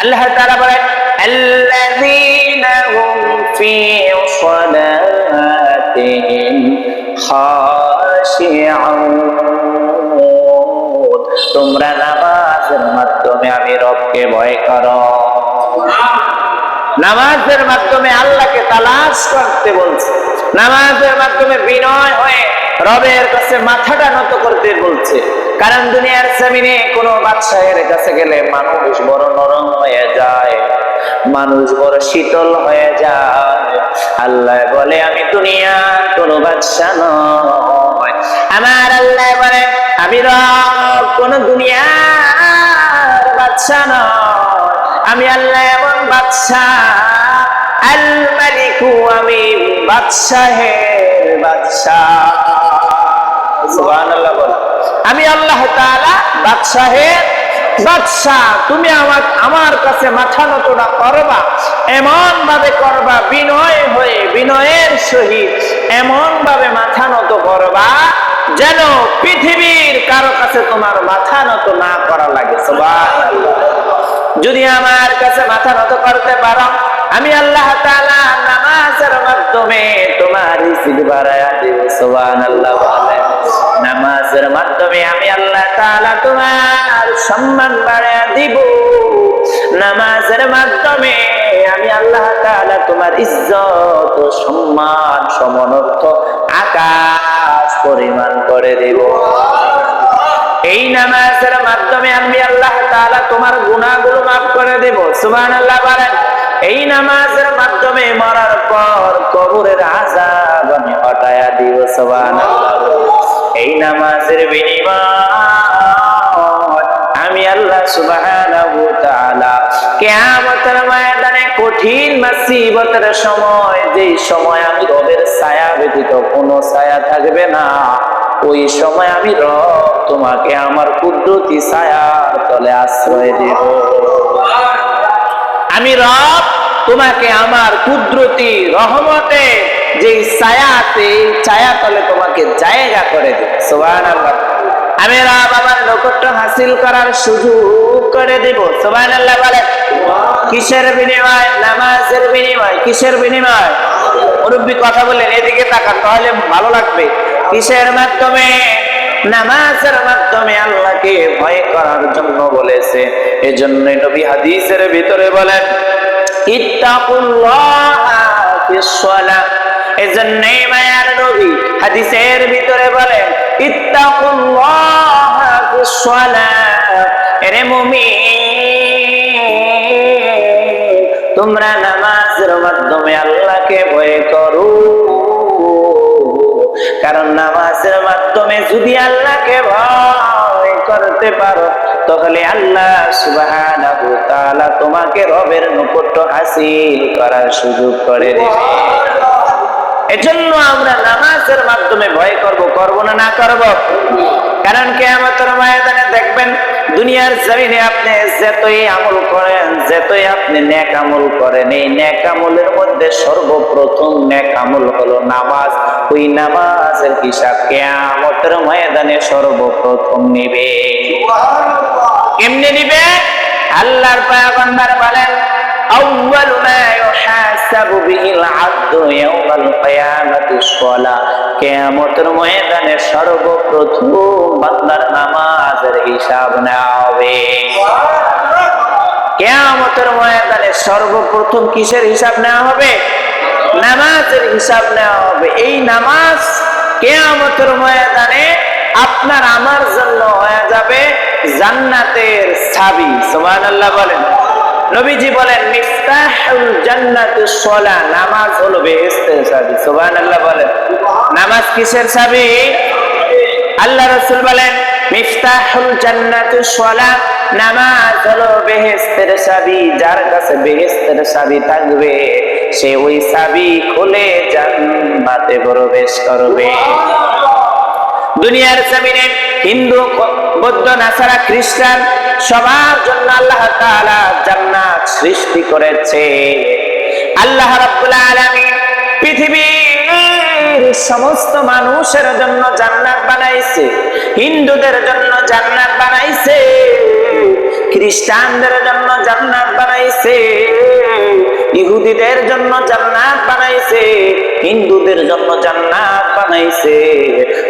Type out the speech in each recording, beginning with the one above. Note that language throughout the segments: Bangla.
আল্লাহ তাআলা বলেন আল্লাযীনা হুম ফী সালাতিহিম খাশিউন, তোমরা নামাজের মাধ্যমে আমি রবকে ভয় করো। নামাজের মাধ্যমে আল্লাহকে তালাশ করতে বলছে, নামাজের মাধ্যমে বিনয় হয়ে রবের কাছে মাথাটা নত করতে বলছে। কারণ দুনিয়ার জমিনে কোনো বাদশাহের কাছে গেলে মানুষ বড় নরম হয়ে যায়, মানুষ বড় শীতল হয়ে যায়। আল্লাহ বলে আমি দুনিয়ার কোনো বাদশা নয়, আমার আল্লাহ বলে আমি রব কোনো দুনিয়ার বাদশা নয়, আমি আল্লাহ এমন বাদশা, আল মালিকু, আমি বাদশাহের বাদশা। সুবহানাল্লাহ বলে, আমি আল্লাহ তাআলা বাদশাহের বাদশা। তুমি আমার কাছে মাথা নত না করবা, এমন ভাবে করবা বিনয় হয়ে, বিনয়ের সহিত এমন ভাবে মাথা নত করবা যেন পৃথিবীর কারো কাছে তোমার মাথা নত না করা লাগে। সুবহানাল্লাহ। যদি আমার কাছে মাথা নত করতে পারো, আমি আল্লাহ তাআলা নামাজের মাধ্যমে তোমার রিজিক বাড়ায়া দেব। সুবহানাল্লাহ বলেন, নামাজের মাধ্যমে আমি আল্লাহ তাআলা তোমার সম্মান বাড়ায়া দিব। নামাজের মাধ্যমে আমি আল্লাহ তাআলা তোমার ইজ্জত ও সম্মান সমনর্থ আকাশ পরিমাণ করে দেব। এই নামাজের মাধ্যমে আমি আল্লাহ তাআলা তোমার গুনাহগুলো মাফ করে দেব। সুবহানাল্লাহ বলেন, এই নামাজের মাধ্যমে মরার পর কবরের আযাব আমি হটায়া দিব। সুবহানাল্লাহ। এই নামাজের বিনিময় আমি আল্লাহ সুবহানাহু ওয়া তাআলা কিয়ামতের ময়দানে কঠিন মুসিবতের সময়, যে সময় আমি রবের ছায়া ব্যতীত কোনো ছায়া থাকবে না, ওই সময় আমি রব তোমাকে আমার কুদরতি ছায়ার তলে আশ্রয় দেব। আমি রব তোমাকে আমার কুদরতি রহমতে যে ছায়াতে, ছায়া তলে তোমাকে জায়গা করে দেব। সুবহানাল্লাহ। আমি রব আমার নৈকট্য হাসিল করার সুযোগ করে দেব। সুবহানাল্লাহ বলে, কিসের বিনিময়? নামাজের বিনিময়। কিসের বিনিময়? মুরব্বী কথা বললেন, এদিকে তাকান তাহলে ভালো লাগবে। কিসের মাধ্যমে? নামাজের মাধ্যমে আল্লাহকে ভয় করার জন্য বলেছে। এজন্য নবী হাদিসের ভিতরে বলেন ইত্তাকুল্লাহা ফিস সালাহ। এজন্যই মায়ার নবী হাদিসের ভিতরে বলেন ইত্তাকুল্লাহা ফিস সালাহ। এরে মুমিন, তোমরা নামাজের মাধ্যমে আল্লাহকে ভয় করো। কারণ নামাজের মাধ্যমে যদি আল্লাহকে ভয় করতে পারো, তাহলে আল্লাহ সুবহানাহু ওয়া তাআলা তোমাকে রবের নৈকট্য হাসিল করার সুযোগ করে দেবে। এজন্য আমরা নামাজের মাধ্যমে ভয় করব, করব না, না করব? কারণ কিয়ামতের ময়দানে দেখবেন দুনিয়ার জমিনে আপনি যতই আমল করেন, যতই আপনি নেক আমল করেন, এই নেক আমলের মধ্যে সর্বপ্রথম নেক আমল হলো নামাজ। ওই নামাজের হিসাব কিয়ামতের ময়দানে সর্বপ্রথম নেবে। কেমনে নিবে? আল্লাহর পয়গম্বর বলেন আউয়ালু মা ইউহাসাবু বিহিল আবদু ইয়াউমাল কিয়ামাতিস সালাহ। কিয়ামতের ময়দানে সর্বপ্রথম বান্দার নামাজের হিসাব নেওয়া হবে। কিয়ামতের ময়দানে সর্বপ্রথম কিসের হিসাব নেওয়া হবে? নামাজের হিসাব নেওয়া হবে। এই নামাজ কিয়ামতের ময়দানে আপনার আমার জন্য হয়ে যাবে জান্নাতের চাবি। সুবহানাল্লাহ বলেন। নবীজি বলেন মিফতাহুল জান্নাতিস সালাহ, নামাজ হলো বেহেশতের চাবি। সুবহানাল্লাহ বলেন। নামাজ কিসের চাবি? আল্লাহ রাসূল বলেন মিফতাহুল জান্নাতিস সালাহ, নামাজ হলো বেহেশতের চাবি। যার কাছে বেহেশতের চাবি থাকবে সে ওই চাবি খুলে জান্নাতে প্রবেশ করবে। দুনিয়ার জমিনে হিন্দু, বৌদ্ধ, নাসারা, খ্রিস্টান সবার জন্য আল্লাহ তাআলা জান্নাত সৃষ্টি করেছে। আল্লাহ রাব্বুল আলামিন পৃথিবীর সমস্ত মানুষের জন্য জান্নাত বানাইছে, হিন্দুদের জন্য জান্নাত বানাইছে, খ্রিস্টানদের জন্য জান্নাত বানাইছে, ইহুদিদের জন্য জান্নাত বানাইছে, হিন্দুদের জন্য জান্নাত বানাইছে,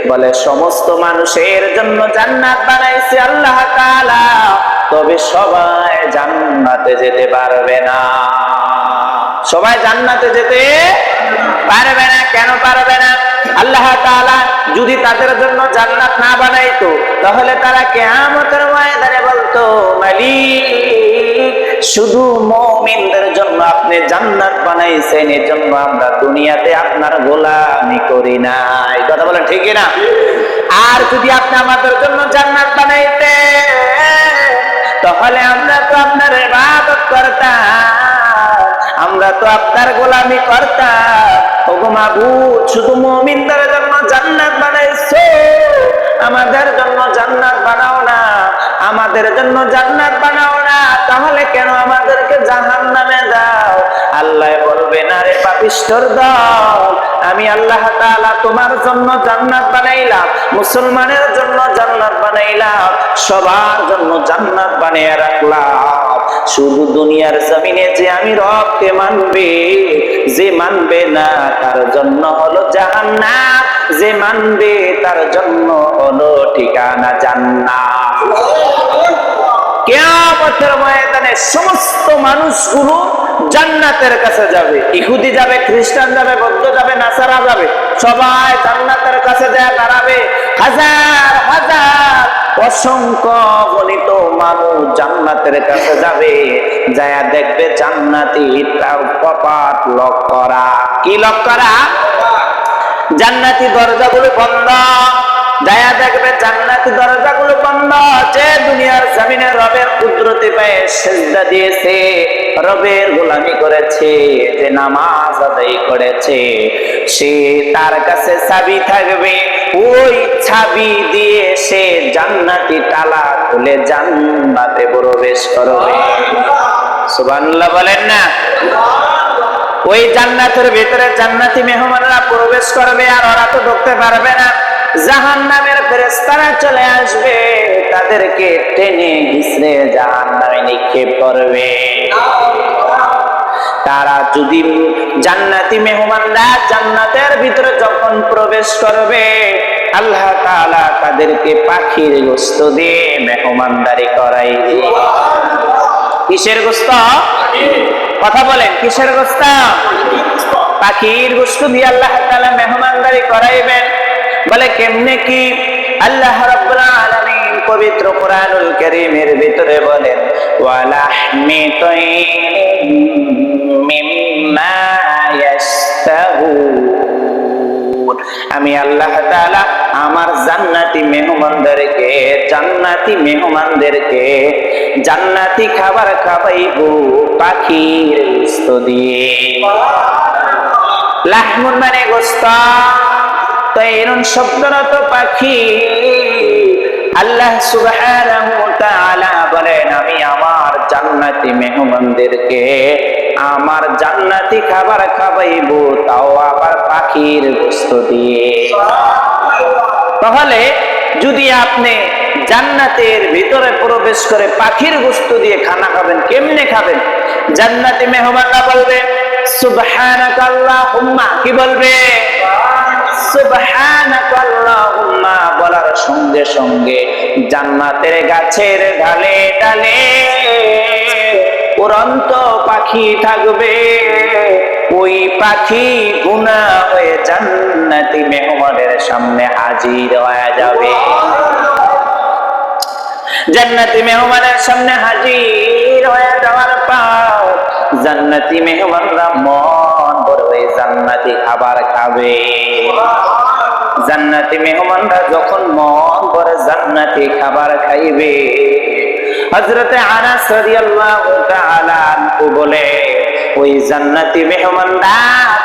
বলে সমস্ত মানুষের জন্য জান্নাত বানাইছে আল্লাহ তাআলা। তবে সবাই জান্নাতে যেতে পারবে না। সবাই জান্নাতে যেতে পারবে না। কেন পারবে না? আল্লাহ তাআলা যদি তাদের জন্য জান্নাত না বানাইতো, তাহলে তারা কিয়ামতের ময়দানে বলতো, মালিক শুধু মুমিনদের জন্য আপনি জান্নাত বানাইছেন, এজন্য আমরা দুনিয়াতে আপনার গোলামি করি না। এই কথা বলেন ঠিক না? আর যদি আপনি আমাদের জন্য জান্নাত বানাইতেন, তাহলে আমরা তো আপনার ইবাদত করতাম, আমরা তো আপনার গোলামি করতাম। ওগো মাবুদ, শুধু মুমিনদের জন্য জান্নাত বানাইছো, আমাদের জন্য জান্নাত বানাও না, আমাদের জন্য জান্নাত বানাও না, তাহলে কেন আমাদেরকে জাহান্নামে দাও? আল্লাহ বলবেন, আরে পাপিষ্ঠর দল, আমি আল্লাহ তাআলা তোমার জন্য জান্নাত বানাইলাম, মুসলমানের জন্য জান্নাত বানাইলাম, সবার জন্য জান্নাত বানিয়ে রাখলাম। শুধু দুনিয়ার জমিনে যে আমি রবকে মানবে, যে মানবে না তার জন্য হলো জাহান্নাম, যে মানবে তার জন্য হলো ঠিকানা জান্নাত। কিয়ামতের ময়দানে সমস্ত মানুষগুলো জান্নাতের কাছে যাবে। ইহুদি যাবে, খ্রিস্টান যাবে, বৌদ্ধ যাবে, নাসারা যাবে, সবাই জান্নাতের কাছে যায় দাঁড়াবে। হাজার হাজার অসংখ্য গণিত মানুষ জান্নাতের কাছে যাবে, যায় দেখবে জান্নাতি তার কপাট লক করা। কি লক করা? জান্নাতি দরজাগুলো বন্ধ। যায় দেখবে জান্নাতি দরজাগুলো বন্ধ। যে দুনিয়ার জমিনে রবের কুদরতি পায়ে সিজদা দিয়েছে, রবের গোলামি করেছে, যে নামাজ আদায় করেছে, সে তার কাছে চাবি থাকবে। ওই চাবি দিয়ে সে জান্নাতি তালা খুলে জান্নাতে প্রবেশ করবে। সুবহানাল্লাহ বলেন না? ওই জান্নাতের ভিতরে জান্নাতি মেহমানরা প্রবেশ করবে, আর ওরা তো ঢুকতে পারবে না। জাহান্নামের ফেরেশতারা চলে আসবে, তাদেরকে টেনে হিঁচড়ে জাহান্নামে নিক্ষেপ করবে। তারা যদি জান্নাতি মেহমানরা জান্নাতের ভিতরে যখন প্রবেশ করবে, আল্লাহ তাআলা তাদেরকে পাখির গোশত দিয়ে মেহমানদারি করাইবে। কিসের গোশত? কথা বলেন, কিসের গোশত? পাখির গোশত দিয়ে আল্লাহ তাআলা মেহমানদারি করাইবেন। বলে কেমনে কি? আল্লাহ রাব্বুল আলামিন পবিত্র কোরআনুল কারীমের ভিতরে বলেন, ওয়ালাহমি তাইরিন মিম্মা ইয়াশতাহুন। আমি আল্লাহ তাআলা আমার জান্নাতি মেহমানদেরকে জান্নাতি খাবার খাওয়াইবো পাখির গোশত দিয়ে। লাহমুন মানে গোশত, তাইরুন শব্দরত পাখি। আল্লাহ সুবহানাহু ওয়া তাআলা বলেন, আমি আমার জান্নাতি মেহমানদেরকে আমার জান্নাতি খাবার খাওয়াইবো, তাও আবার পাখির গোশত দিয়ে। তাহলে যদি আপনি জান্নাতের ভিতরে প্রবেশ করে পাখির গোশত দিয়ে খানা খাবেন, কেমনে খাবেন? জান্নাতি মেহমানরা বলবে সুবহানাকা আল্লাহুম্মা। কি বলবে? সুবহানাকা আল্লাহুম্মা। বলার সঙ্গে সঙ্গে জান্নাতের গাছের ডালে ডালে উড়ন্ত পাখি থাকবে। ওই পাখি গুনাহ হয়ে জান্নাতি মেহমানের সামনে হাজির হয়ে যাবে। জান্নাতি মেহমানের সামনে হাজির হয়ে যাওয়ার পর জান্নাতি মেহমানরা মন ভরে জান্নাতি খাবার খাবে। জান্নাতি মেহমানরা যখন মন ভরে জান্নাতি খাবার খাইবে, হযরতে আনাস রাদিয়াল্লাহু তাআলা আনহু বলে, ওই জান্নাতি মেহমানরা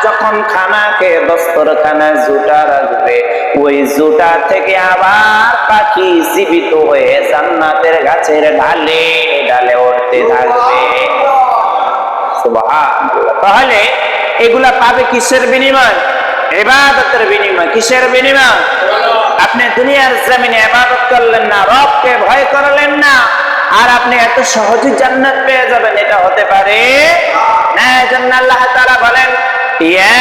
যখন খানাকে দস্তরখানা জুটা রাখবে, ওই জুটা থেকে আবার পাখি জীবিত হয়ে জান্নাতের গাছের ডালে ডালে উঠতে থাকবে। সুবহানাল্লাহ। তাহলে এগুলা পাবে কিসের বিনিময়? ইবাদতের বিনিময়। কিসের বিনিময়? আপনি দুনিয়ার জমিনে ইবাদত করলেন না, রবকে ভয় করলেন না, আর আপনি এত সহজে জান্নাত পেয়ে যাবেন, এটা হতে পারে না। এজন্য আল্লাহ তাআলা বলেন, ইয়া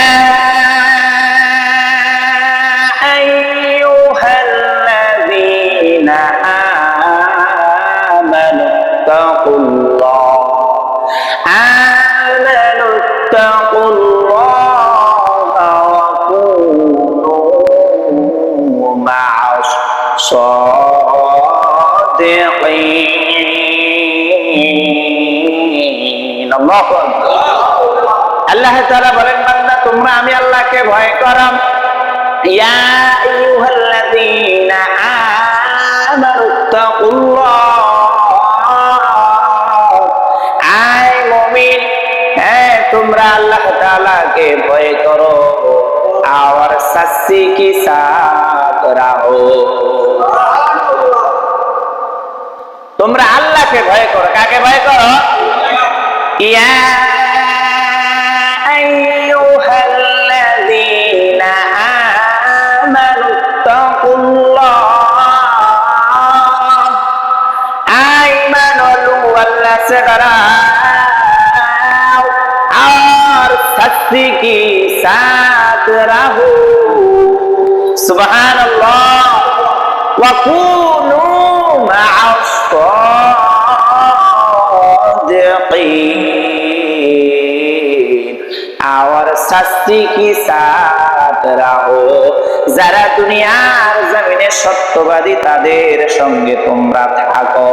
আইয়ুহাল্লাযীনা আমানু তাকুল্লাহা ওয়া কুনু মা'আস সাদিকিন। আল্লাহু আকবার। আল্লাহ তাআলা বলেন, বান্দা তোমরা আমি আল্লাহকে ভয় করো। ইয়া আইয়ুহাল্লাযীনা আমানু তাকুল্লাহ, আয় মুমিন, হ্যাঁ তোমরা আল্লাহ তাআলাকে ভয় করো, और सच्ची के साथ रहो। তোমরা আল্লাহকে ভয় করো। কাকে ভয় করো? ইয়া আইয়ুহাল্লাযীনা আমানু তাকুল্লাহ, আইমানু আল্লাহ से डराओ और सच्ची के साथ रहो। सुबहानल्लाह वा कुनू मअस सादिकीन, और सच्ची के साथ रहो। যারা দুনিয়ার জমিনে সত্যবাদী তাদের সঙ্গে তোমরা থাকো।